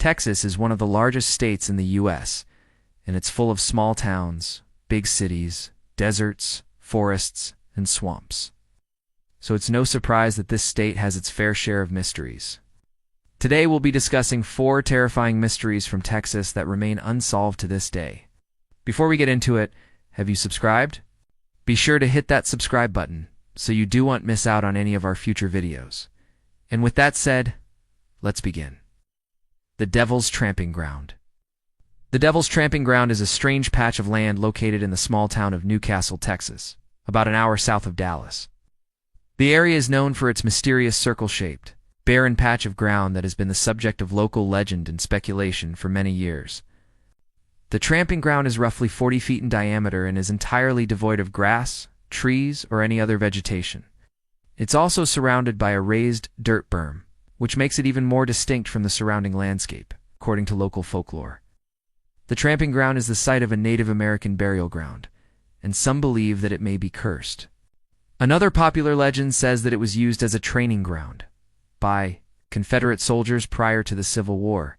Texas is one of the largest states in the U.S., and it's full of small towns, big cities, deserts, forests, and swamps. So it's no surprise that this state has its fair share of mysteries. Today we'll be discussing 4 terrifying mysteries from Texas that remain unsolved to this day. Before we get into it, have you subscribed? Be sure to hit that subscribe button so you won't miss out on any of our future videos. And with that said, let's begin. The Devil's Tramping Ground. The Devil's Tramping Ground is a strange patch of land located in the small town of Newcastle, Texas, about an hour south of Dallas. The area is known for its mysterious circle-shaped, barren patch of ground that has been the subject of local legend and speculation for many years. The tramping ground is roughly 40 feet in diameter and is entirely devoid of grass, trees, or any other vegetation. It's also surrounded by a raised dirt berm, which makes it even more distinct from the surrounding landscape, according to local folklore. The tramping ground is the site of a Native American burial ground, and some believe that it may be cursed. Another popular legend says that it was used as a training ground by Confederate soldiers prior to the Civil War.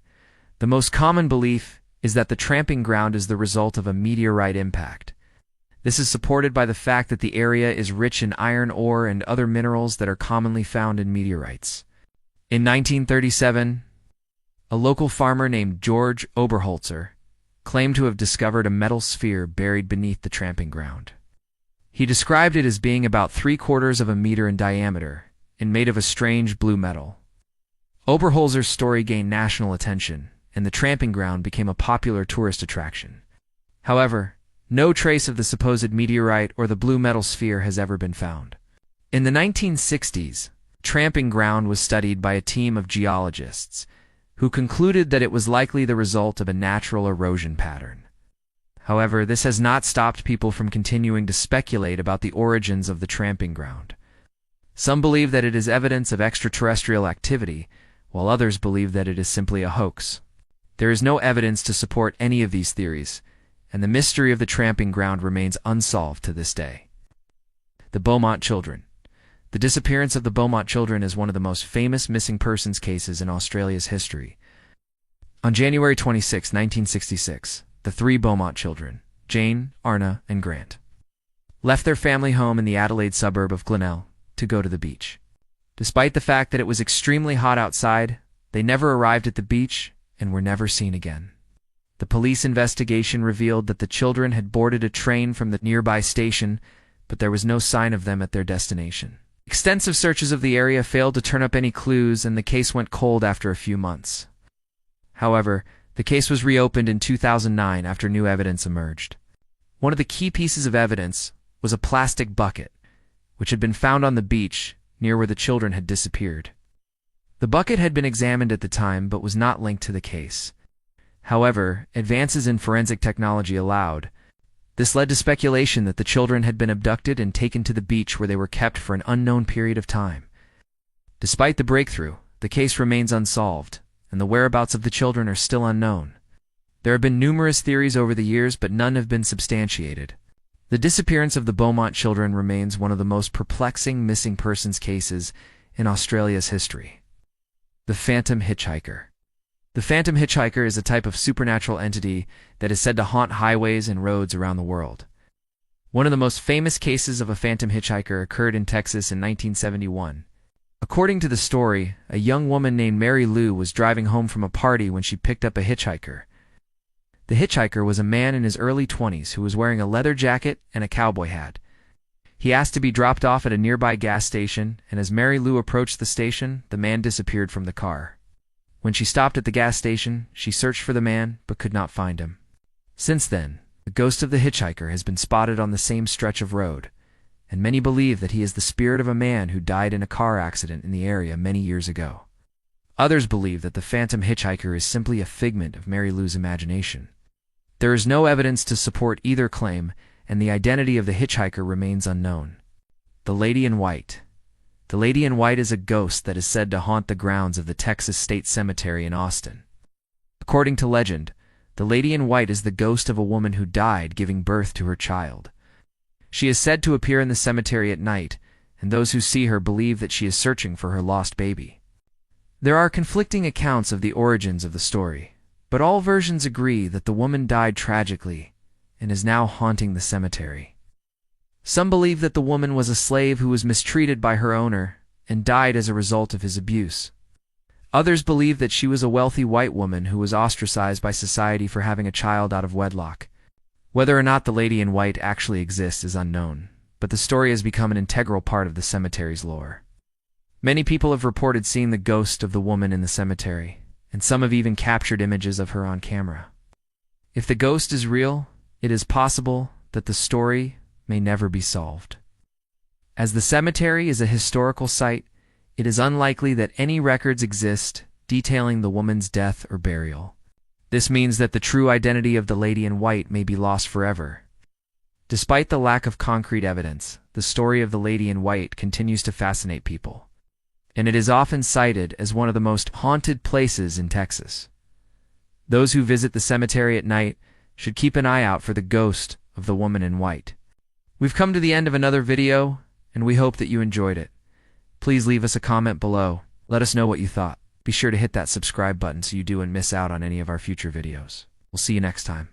The most common belief is that the tramping ground is the result of a meteorite impact. This is supported by the fact that the area is rich in iron ore and other minerals that are commonly found in meteorites. In 1937, a local farmer named George Oberholzer claimed to have discovered a metal sphere buried beneath the tramping ground. He described it as being about 3/4 of a meter in diameter and made of a strange blue metal. Oberholzer's story gained national attention, and the tramping ground became a popular tourist attraction. However, no trace of the supposed meteorite or the blue metal sphere has ever been found. In the 1960s, tramping ground was studied by a team of geologists who concluded that it was likely the result of a natural erosion pattern. However, this has not stopped people from continuing to speculate about the origins of the tramping ground. Some believe that it is evidence of extraterrestrial activity, while others believe that it is simply a hoax. There is no evidence to support any of these theories, and the mystery of the tramping ground remains unsolved to this day. The Beaumont Children. The disappearance of the Beaumont children is one of the most famous missing persons cases in Australia's history. On January 26, 1966, the 3 Beaumont children, Jane, Arna, and Grant, left their family home in the Adelaide suburb of Glenelg to go to the beach. Despite the fact that it was extremely hot outside, they never arrived at the beach and were never seen again. The police investigation revealed that the children had boarded a train from the nearby station, but there was no sign of them at their destination. Extensive searches of the area failed to turn up any clues, and the case went cold after a few months. However, the case was reopened in 2009 after new evidence emerged. One of the key pieces of evidence was a plastic bucket, which had been found on the beach near where the children had disappeared. The bucket had been examined at the time but was not linked to the case. However, advances in forensic technology allowed. This led to speculation that the children had been abducted and taken to the beach where they were kept for an unknown period of time. Despite the breakthrough, the case remains unsolved, and the whereabouts of the children are still unknown. There have been numerous theories over the years, but none have been substantiated. The disappearance of the Beaumont children remains one of the most perplexing missing persons cases in Australia's history. The Phantom Hitchhiker. The Phantom Hitchhiker is a type of supernatural entity that is said to haunt highways and roads around the world. One of the most famous cases of a phantom hitchhiker occurred in Texas in 1971. According to the story, a young woman named Mary Lou was driving home from a party when she picked up a hitchhiker. The hitchhiker was a man in his early 20s who was wearing a leather jacket and a cowboy hat. He asked to be dropped off at a nearby gas station, and as Mary Lou approached the station, the man disappeared from the car. When she stopped at the gas station, she searched for the man but could not find him. Since then, the ghost of the hitchhiker has been spotted on the same stretch of road, and many believe that he is the spirit of a man who died in a car accident in the area many years ago. Others believe that the phantom hitchhiker is simply a figment of Mary Lou's imagination. There is no evidence to support either claim, and the identity of the hitchhiker remains unknown. The Lady in White. The Lady in White is a ghost that is said to haunt the grounds of the Texas State Cemetery in Austin. According to legend, the Lady in White is the ghost of a woman who died giving birth to her child. She is said to appear in the cemetery at night, and those who see her believe that she is searching for her lost baby. There are conflicting accounts of the origins of the story, but all versions agree that the woman died tragically and is now haunting the cemetery. Some believe that the woman was a slave who was mistreated by her owner and died as a result of his abuse. Others believe that she was a wealthy white woman who was ostracized by society for having a child out of wedlock. Whether or not the lady in white actually exists is unknown, but the story has become an integral part of the cemetery's lore. Many people have reported seeing the ghost of the woman in the cemetery, and some have even captured images of her on camera. If the ghost is real, it is possible that the story may never be solved. As the cemetery is a historical site, it is unlikely that any records exist detailing the woman's death or burial. This means that the true identity of the lady in white may be lost forever. Despite the lack of concrete evidence, the story of the lady in white continues to fascinate people, and it is often cited as one of the most haunted places in Texas. Those who visit the cemetery at night should keep an eye out for the ghost of the woman in white. We've come to the end of another video, and we hope that you enjoyed it. Please leave us a comment below. Let us know what you thought. Be sure to hit that subscribe button so you don't miss out on any of our future videos. We'll see you next time.